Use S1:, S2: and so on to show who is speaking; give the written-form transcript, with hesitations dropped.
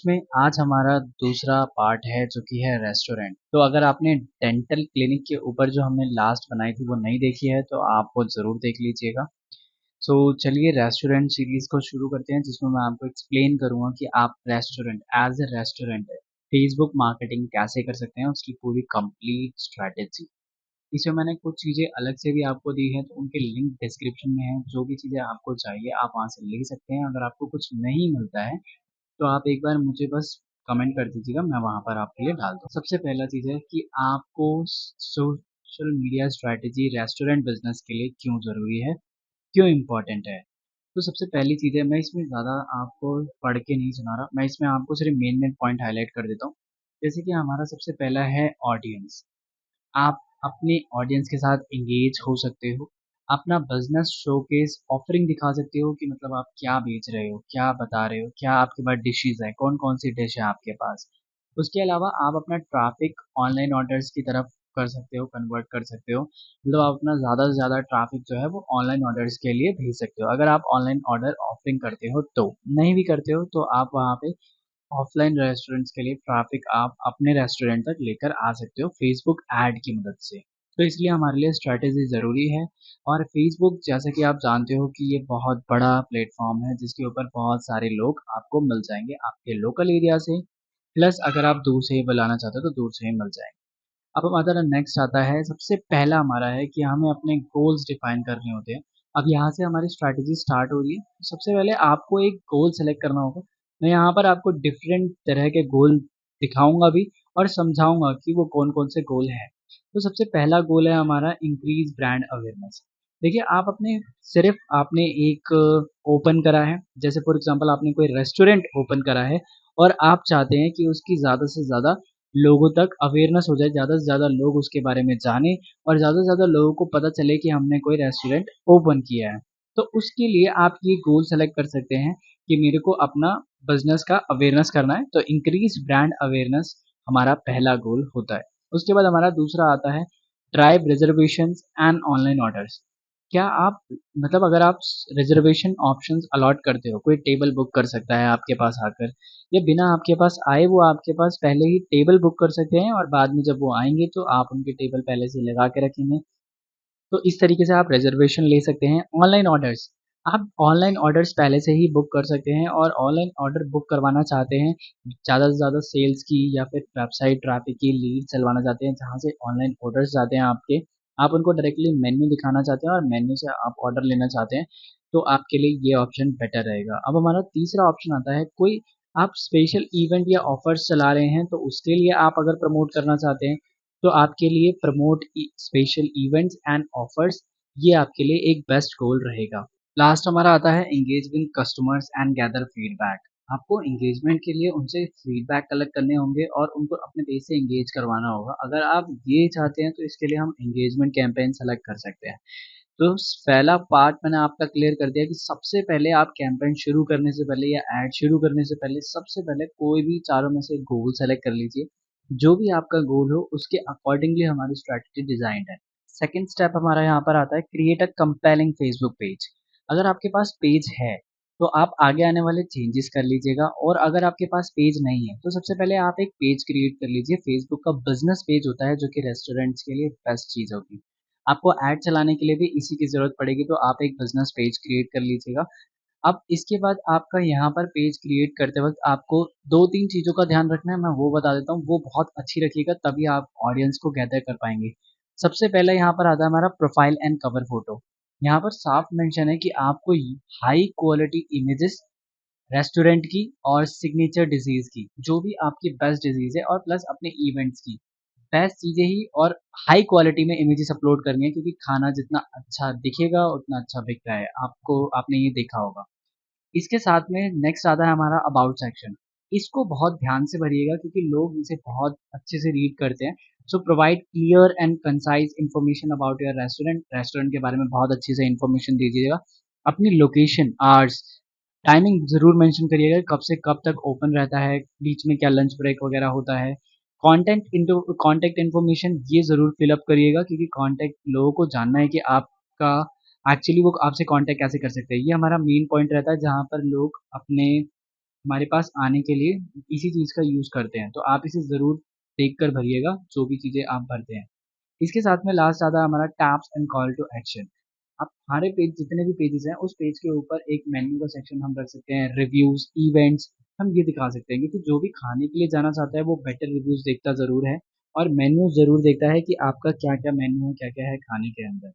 S1: इसमें आज हमारा दूसरा पार्ट है जो कि है रेस्टोरेंट। तो अगर आपने डेंटल क्लिनिक के ऊपर जो हमने लास्ट बनाई थी वो नहीं देखी है तो आप वो ज़रूर देख लीजिएगा। सो चलिए रेस्टोरेंट सीरीज़ को शुरू करते हैं जिसमें मैं आपको एक्सप्लेन करूँगा कि आप restaurant as a restaurant Facebook marketing कैसे कर सकते हैं, उसकी पूरी कंप्लीट स्ट्रैटेजी। इसमें मैंने कुछ चीज़ें अलग से भी आपको दी हैं, तो उनके लिंक डिस्क्रिप्शन में है। जो भी चीज़ें आपको चाहिए आप वहाँ से ले सकते हैं। अगर आपको कुछ नहीं मिलता है तो आप एक बार मुझे बस कमेंट कर दीजिएगा, मैं वहाँ पर आपके लिए डाल दूँ। सबसे पहला चीज़ है कि आपको social media strategy restaurant business के लिए क्यों ज़रूरी है, क्यों इम्पोर्टेंट है। तो सबसे पहली चीज़ है, मैं इसमें ज़्यादा आपको पढ़ के नहीं सुना रहा, मैं इसमें आपको सिर्फ मेन पॉइंट हाईलाइट कर देता हूँ। जैसे कि हमारा सबसे पहला है ऑडियंस। आप अपने ऑडियंस के साथ एंगेज हो सकते हो, अपना बिजनेस शोकेस ऑफरिंग दिखा सकते हो कि मतलब आप क्या बेच रहे हो, क्या बता रहे हो, क्या आपके पास डिशेज़ है, कौन-कौन सी डिश है आपके पास। उसके अलावा आप अपना ट्रैफ़िक ऑनलाइन ऑर्डर्स की तरफ कर सकते हो, कन्वर्ट कर सकते हो। मतलब आप अपना ज़्यादा से ज़्यादा ट्रैफ़िक जो है वो ऑनलाइन ऑर्डर्स के लिए भेज सकते हो। अगर आप ऑनलाइन ऑर्डर ऑफरिंग करते हो तो, नहीं भी करते हो तो आप वहाँ पे ऑफलाइन रेस्टोरेंट्स के लिए ट्रैफिक आप अपने रेस्टोरेंट तक लेकर आ सकते हो फेसबुक ऐड की मदद से। तो इसलिए हमारे लिए स्ट्रैटेजी ज़रूरी है। और फेसबुक जैसे कि आप जानते हो कि ये बहुत बड़ा प्लेटफॉर्म है जिसके ऊपर बहुत सारे लोग आपको मिल जाएंगे आपके लोकल एरिया से, प्लस अगर आप दूर से ही बुलाना चाहते हो तो दूर से ही मिल जाएंगे। अब हमारा नेक्स्ट आता है, सबसे पहला हमारा है कि हमें अपने गोल्स डिफाइन करने होते हैं। अब यहाँ से हमारी स्ट्रैटेजी स्टार्ट हो रही है। सबसे पहले आपको एक गोल सेलेक्ट करना होगा। मैं यहाँ पर आपको डिफरेंट तरह के गोल दिखाऊंगा भी और समझाऊंगा कि वो कौन कौन से गोल हैं। तो सबसे पहला गोल है हमारा इंक्रीज ब्रांड अवेयरनेस। देखिए आप अपने सिर्फ आपने एक ओपन करा है, जैसे फॉर एग्जांपल आपने कोई रेस्टोरेंट ओपन करा है और आप चाहते हैं कि उसकी ज़्यादा से ज़्यादा लोगों तक अवेयरनेस हो जाए, ज़्यादा से ज़्यादा लोग उसके बारे में जानें और ज़्यादा से ज़्यादा लोगों को पता चले कि हमने कोई रेस्टोरेंट ओपन किया है। तो उसके लिए आप ये गोल सेलेक्ट कर सकते हैं कि मेरे को अपना बिज़नेस का अवेयरनेस करना है, तो इंक्रीज़ ब्रांड अवेयरनेस हमारा पहला गोल होता है। उसके बाद हमारा दूसरा आता है ड्राइव रिज़र्वेशंस एंड ऑनलाइन ऑर्डर्स। क्या आप मतलब अगर आप रिज़र्वेशन ऑप्शंस अलॉट करते हो, कोई टेबल बुक कर सकता है आपके पास आकर या बिना आपके पास आए वो आपके पास पहले ही टेबल बुक कर सकते हैं और बाद में जब वो आएँगे तो आप उनकी टेबल पहले से लगा के रखेंगे। तो इस तरीके से आप रिज़र्वेशन ले सकते हैं। ऑनलाइन ऑर्डर्स, आप ऑनलाइन ऑर्डर्स पहले से ही बुक कर सकते हैं और ऑनलाइन ऑर्डर बुक करवाना चाहते हैं, ज़्यादा से ज़्यादा सेल्स की या फिर वेबसाइट ट्रैफ़िक की लीड चलवाना चाहते हैं, जहाँ से ऑनलाइन ऑर्डर्स जाते हैं आपके। आप उनको डायरेक्टली मेन्यू दिखाना चाहते हैं और मेन्यू से आप ऑर्डर लेना चाहते हैं, तो आपके लिए ये ऑप्शन बेटर रहेगा। अब हमारा तीसरा ऑप्शन आता है, कोई आप स्पेशल इवेंट या ऑफ़र्स चला रहे हैं, तो उसके लिए आप अगर प्रमोट करना चाहते हैं, तो आपके लिए promote special events and offers, ये आपके लिए एक बेस्ट गोल रहेगा। लास्ट हमारा आता है engage with customers and gather feedback. आपको एंगेजमेंट के लिए उनसे फीडबैक कलेक्ट करने होंगे और उनको अपने पेज से एंगेज करवाना होगा। अगर आप ये चाहते हैं तो इसके लिए हम एंगेजमेंट कैंपेन सेलेक्ट कर सकते हैं। तो पहला पार्ट मैंने आपका क्लियर कर दिया कि सबसे पहले आप कैंपेन शुरू करने से पहले या ऐड शुरू करने से पहले सबसे पहले कोई भी चारों में से गोल सेलेक्ट कर लीजिए। जो भी आपका गोल हो उसके अकॉर्डिंगली हमारी स्ट्रैटेजी डिजाइन्ड है। सेकंड स्टेप हमारा यहाँ पर आता है create a compelling Facebook page. अगर आपके पास पेज है तो आप आगे आने वाले चेंजेस कर लीजिएगा, और अगर आपके पास पेज नहीं है तो सबसे पहले आप एक पेज क्रिएट कर लीजिए। फेसबुक का बिजनेस पेज होता है जो कि रेस्टोरेंट्स के लिए बेस्ट चीज़ होगी। आपको ऐड चलाने के लिए भी इसी की ज़रूरत पड़ेगी, तो आप एक बिज़नेस पेज क्रिएट कर लीजिएगा। अब इसके बाद आपका यहाँ पर पेज क्रिएट करते वक़्त आपको 2-3 चीज़ों का ध्यान रखना है, मैं वो बता देता हूँ, वो बहुत अच्छी रखिएगा तभी आप ऑडियंस को गैदर कर पाएँगे। सबसे पहले यहाँ पर आता है हमारा प्रोफ़ाइल एंड कवर फ़ोटो। यहाँ पर साफ मेंशन है कि आपको हाई क्वालिटी इमेजेस रेस्टोरेंट की और सिग्नेचर डिज़ीज़ की, जो भी आपकी बेस्ट डिज़ीज़ है, और प्लस अपने इवेंट्स की बेस्ट चीज़ें ही और हाई क्वालिटी में इमेजेस अपलोड करनी है, क्योंकि खाना जितना अच्छा दिखेगा उतना अच्छा बिकता है। आपको आपने ये देखा होगा। इसके साथ में नेक्स्ट आता है हमारा अबाउट सेक्शन। इसको बहुत ध्यान से भरिएगा क्योंकि लोग इसे बहुत अच्छे से रीड करते हैं। So provide clear and concise information about your restaurant. Restaurant के बारे में बहुत अच्छे से इन्फॉर्मेशन दीजिएगा। अपनी लोकेशन, आवर्स, टाइमिंग ज़रूर मेंशन करिएगा, कब से कब तक ओपन रहता है, बीच में क्या लंच ब्रेक वगैरह होता है। कॉन्टैक्ट इन्फॉर्मेशन ये ज़रूर फ़िल अप करिएगा, क्योंकि कॉन्टैक्ट लोगों को जानना है कि आपका एक्चुअली वो आपसे कॉन्टैक्ट कैसे कर सकते हैं। ये हमारा मेन पॉइंट रहता है जहाँ पर लोग अपने हमारे पास आने के लिए इसी चीज़ का यूज़ करते हैं। तो आप इसे ज़रूर देख कर भरिएगा, जो भी चीज़ें आप भरते हैं। इसके साथ में लास्ट आता है हमारा taps and call to action. आप हमारे पेज जितने भी पेजेस हैं, उस पेज के ऊपर एक मेन्यू का सेक्शन हम रख सकते हैं, रिव्यूज़, इवेंट्स हम ये दिखा सकते हैं, क्योंकि जो भी खाने के लिए जाना चाहता है वो बेटर रिव्यूज़ देखता ज़रूर है और मेन्यू ज़रूर देखता है कि आपका क्या-क्या मेन्यू है, क्या-क्या है खाने के अंदर।